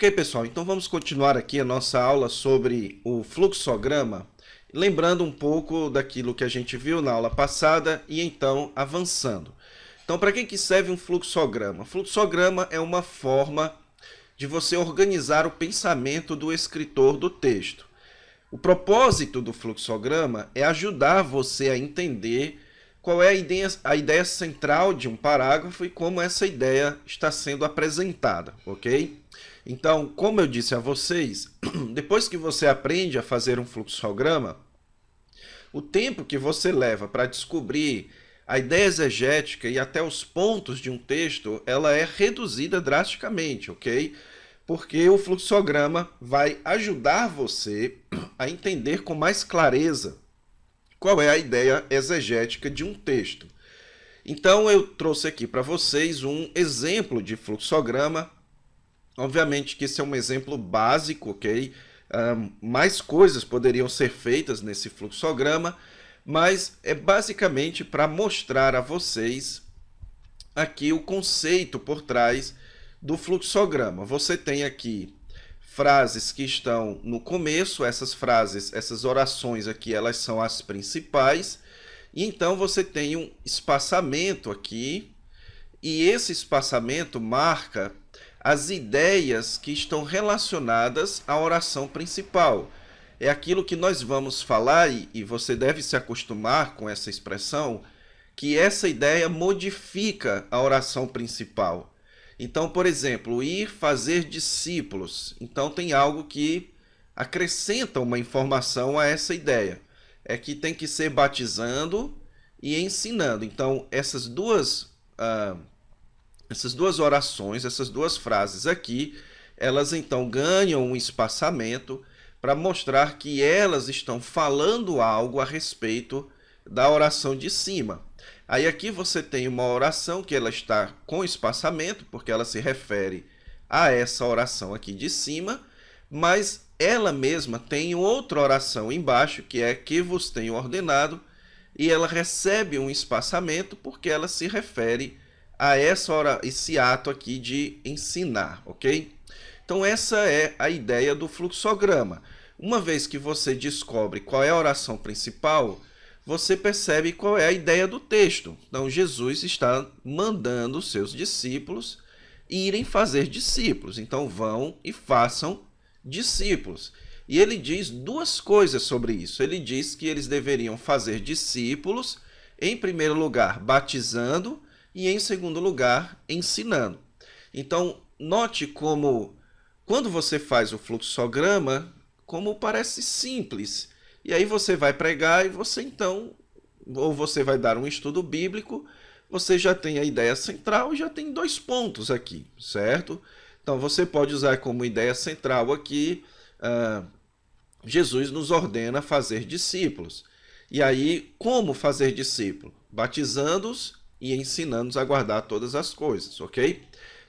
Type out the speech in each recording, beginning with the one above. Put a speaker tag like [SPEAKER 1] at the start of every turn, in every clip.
[SPEAKER 1] Ok, pessoal, então vamos continuar aqui a nossa aula sobre o fluxograma, lembrando um pouco daquilo que a gente viu na aula passada e então avançando. Então, para que serve um fluxograma? Fluxograma é uma forma de você organizar o pensamento do escritor do texto. O propósito do fluxograma é ajudar você a entender qual é a ideia central de um parágrafo e como essa ideia está sendo apresentada, ok? Então, como eu disse a vocês, depois que você aprende a fazer um fluxograma, o tempo que você leva para descobrir a ideia exegética e até os pontos de um texto, ela é reduzida drasticamente, ok? Porque o fluxograma vai ajudar você a entender com mais clareza qual é a ideia exegética de um texto. Então, eu trouxe aqui para vocês um exemplo de fluxograma. Obviamente que esse é um exemplo básico, ok? Mais coisas poderiam ser feitas nesse fluxograma, mas é basicamente para mostrar a vocês aqui o conceito por trás do fluxograma. Você tem aqui frases que estão no começo, essas frases, essas orações aqui, elas são as principais, e então você tem um espaçamento aqui, e esse espaçamento marca as ideias que estão relacionadas à oração principal. É aquilo que nós vamos falar, e você deve se acostumar com essa expressão, que essa ideia modifica a oração principal. Então, por exemplo, ir fazer discípulos. Então, tem algo que acrescenta uma informação a essa ideia. É que tem que ser batizando e ensinando. Então, essas duas orações, essas duas frases aqui, elas então ganham um espaçamento para mostrar que elas estão falando algo a respeito da oração de cima. Aí aqui você tem uma oração que ela está com espaçamento, porque ela se refere a essa oração aqui de cima, mas ela mesma tem outra oração embaixo, que é que vos tenho ordenado, e ela recebe um espaçamento porque ela se refere a esse ato aqui de ensinar, ok? Então essa é a ideia do fluxograma. Uma vez que você descobre qual é a oração principal, você percebe qual é a ideia do texto. Então Jesus está mandando os seus discípulos irem fazer discípulos. Então vão e façam discípulos. E ele diz duas coisas sobre isso. Ele diz que eles deveriam fazer discípulos, em primeiro lugar, batizando, e em segundo lugar, ensinando. Então, note como, quando você faz o fluxograma, como parece simples. E aí você vai pregar e você então, ou você vai dar um estudo bíblico, você já tem a ideia central e já tem dois pontos aqui, certo? Então, você pode usar como ideia central aqui, Jesus nos ordena fazer discípulos. E aí, como fazer discípulo? Batizando-os e ensinando-os a guardar todas as coisas, ok?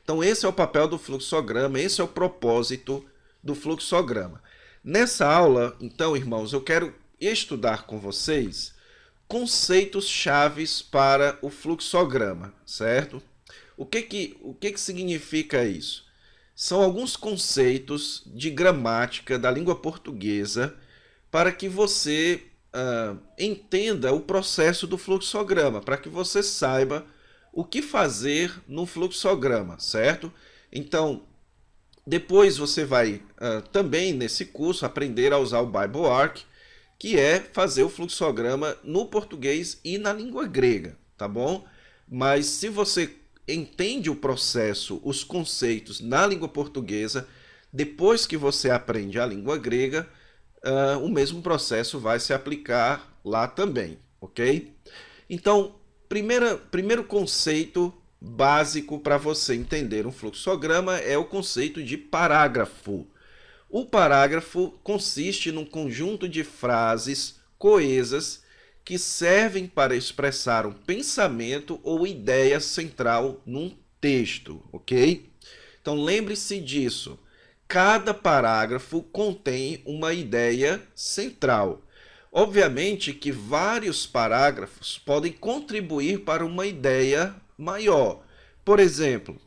[SPEAKER 1] Então, esse é o papel do fluxograma, esse é o propósito do fluxograma. Nessa aula, então, irmãos, eu quero estudar com vocês conceitos chaves para o fluxograma, certo? O que significa isso? São alguns conceitos de gramática da língua portuguesa para que você entenda o processo do fluxograma, para que você saiba o que fazer no fluxograma, certo? Então, depois você vai também nesse curso aprender a usar o Bible Arc, que é fazer o fluxograma no português e na língua grega, tá bom? Mas se você entende o processo, os conceitos na língua portuguesa, depois que você aprende a língua grega, o mesmo processo vai se aplicar lá também, ok? Então, primeiro conceito básico para você entender um fluxograma é o conceito de parágrafo. O parágrafo consiste num conjunto de frases coesas que servem para expressar um pensamento ou ideia central num texto, ok? Então, lembre-se disso. Cada parágrafo contém uma ideia central. Obviamente que vários parágrafos podem contribuir para uma ideia maior. Por exemplo,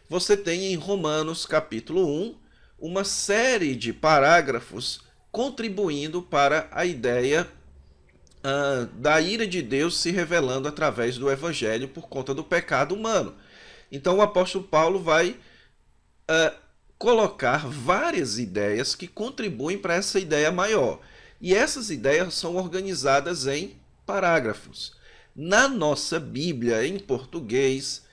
[SPEAKER 1] você tem em Romanos capítulo 1 uma série de parágrafos contribuindo para a ideia da ira de Deus se revelando através do evangelho por conta do pecado humano. Então o apóstolo Paulo vai colocar várias ideias que contribuem para essa ideia maior. E essas ideias são organizadas em parágrafos. Na nossa Bíblia, em português,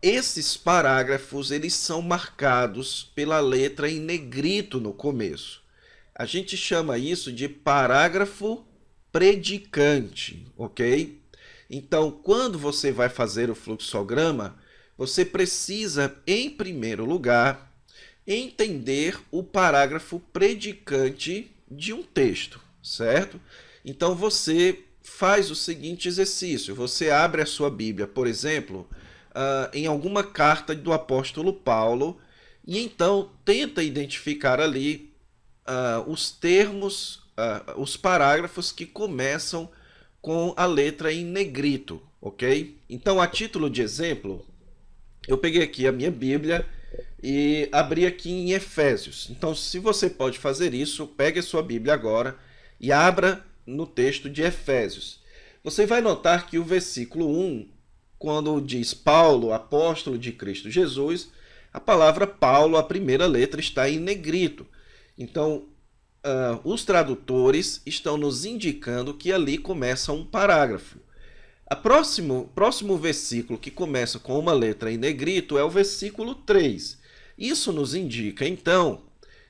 [SPEAKER 1] esses parágrafos eles são marcados pela letra em negrito no começo. A gente chama isso de parágrafo predicante, ok? Então, quando você vai fazer o fluxograma, você precisa, em primeiro lugar, entender o parágrafo predicante de um texto, certo? Então, você faz o seguinte exercício. Você abre a sua Bíblia, por exemplo, em alguma carta do apóstolo Paulo, e então tenta identificar ali os termos, os parágrafos que começam com a letra em negrito, ok? Então, a título de exemplo, eu peguei aqui a minha Bíblia e abri aqui em Efésios. Então, se você pode fazer isso, pegue a sua Bíblia agora e abra no texto de Efésios. Você vai notar que o versículo 1, quando diz Paulo, apóstolo de Cristo Jesus, a palavra Paulo, a primeira letra, está em negrito. Então, os tradutores estão nos indicando que ali começa um parágrafo. O próximo versículo que começa com uma letra em negrito é o versículo 3. Isso nos indica, então,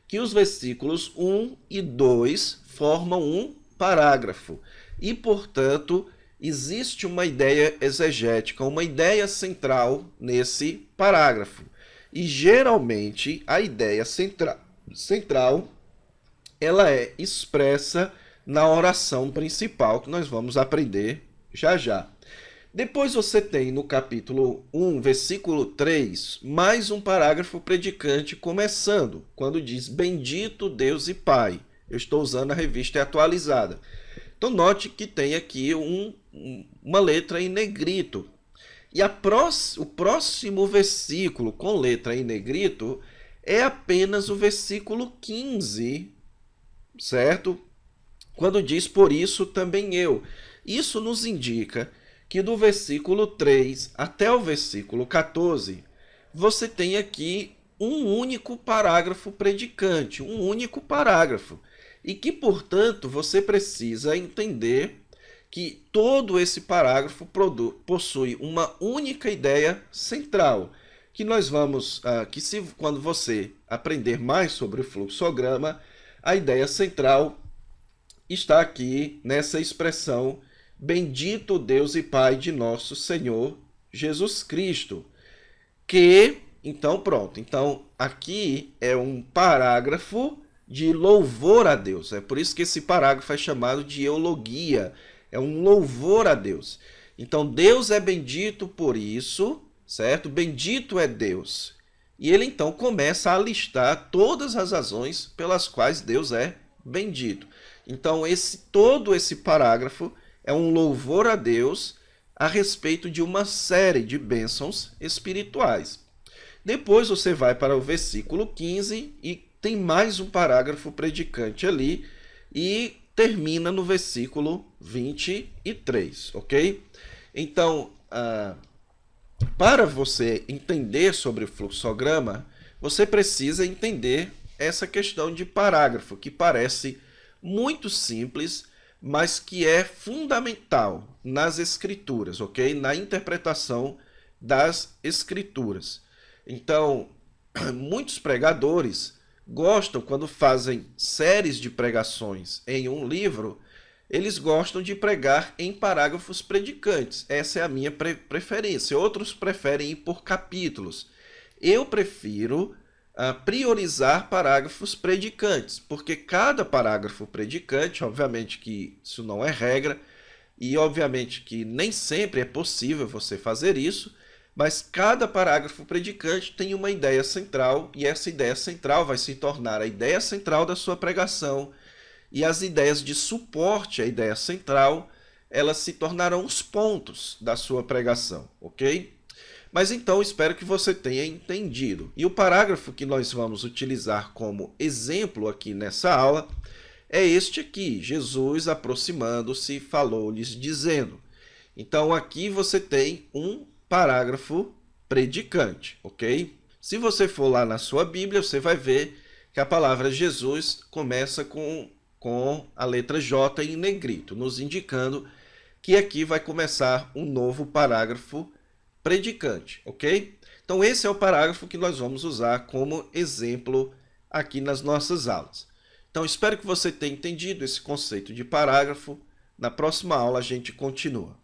[SPEAKER 1] que os versículos 1 e 2 formam um parágrafo. E, portanto, existe uma ideia exegética, uma ideia central nesse parágrafo. E, geralmente, a ideia central ela é expressa na oração principal, que nós vamos aprender já já. Depois você tem no capítulo 1, versículo 3, mais um parágrafo predicante começando, quando diz Bendito Deus e Pai. Eu estou usando a revista atualizada. Então note que tem aqui uma letra em negrito. E o próximo versículo com letra em negrito é apenas o versículo 15, certo? Quando diz por isso também eu. Isso nos indica que do versículo 3 até o versículo 14, você tem aqui um único parágrafo predicante, um único parágrafo. E que, portanto, você precisa entender que todo esse parágrafo possui uma única ideia central, que nós vamos, quando você aprender mais sobre o fluxograma, a ideia central está aqui nessa expressão Bendito Deus e Pai de nosso Senhor Jesus Cristo. Então pronto. Então aqui é um parágrafo de louvor a Deus. É por isso que esse parágrafo é chamado de eulogia. É um louvor a Deus. Então Deus é bendito por isso, certo? Bendito é Deus. E ele então começa a listar todas as razões pelas quais Deus é bendito. Então todo esse parágrafo é um louvor a Deus a respeito de uma série de bênçãos espirituais. Depois você vai para o versículo 15 e tem mais um parágrafo predicante ali e termina no versículo 23, ok? Então, para você entender sobre o fluxograma, você precisa entender essa questão de parágrafo, que parece muito simples, mas que é fundamental nas escrituras, ok? Na interpretação das escrituras. Então, muitos pregadores gostam, quando fazem séries de pregações em um livro, eles gostam de pregar em parágrafos predicantes. Essa é a minha preferência. Outros preferem ir por capítulos. Eu prefiro priorizar parágrafos predicantes, porque cada parágrafo predicante, obviamente que isso não é regra, e obviamente que nem sempre é possível você fazer isso, mas cada parágrafo predicante tem uma ideia central, e essa ideia central vai se tornar a ideia central da sua pregação, e as ideias de suporte à ideia central, elas se tornarão os pontos da sua pregação, ok? Mas então espero que você tenha entendido. E o parágrafo que nós vamos utilizar como exemplo aqui nessa aula é este aqui: Jesus, aproximando-se, falou-lhes dizendo. Então aqui você tem um parágrafo predicante, ok? Se você for lá na sua Bíblia, você vai ver que a palavra Jesus começa com a letra J em negrito, nos indicando que aqui vai começar um novo parágrafo predicante, ok? Então esse é o parágrafo que nós vamos usar como exemplo aqui nas nossas aulas. Então espero que você tenha entendido esse conceito de parágrafo. Na próxima aula a gente continua.